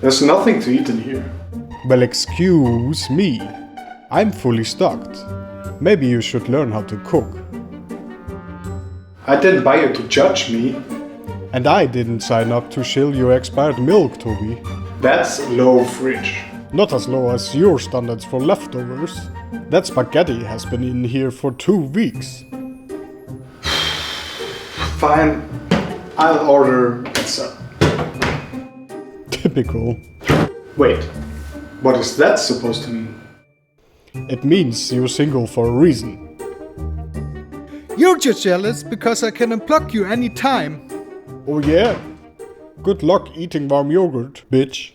There's nothing to eat in here. Well, excuse me. I'm fully stocked. Maybe you should learn how to cook. I didn't buy you to judge me. And I didn't sign up to shill your expired milk, Toby. That's low fridge. Not as low as your standards for leftovers. That spaghetti has been in here for 2 weeks. Fine, I'll order pizza. Typical. Wait, what is that supposed to mean? It means you're single for a reason. You're just jealous because I can unplug you anytime. Oh yeah? Good luck eating warm yogurt, bitch.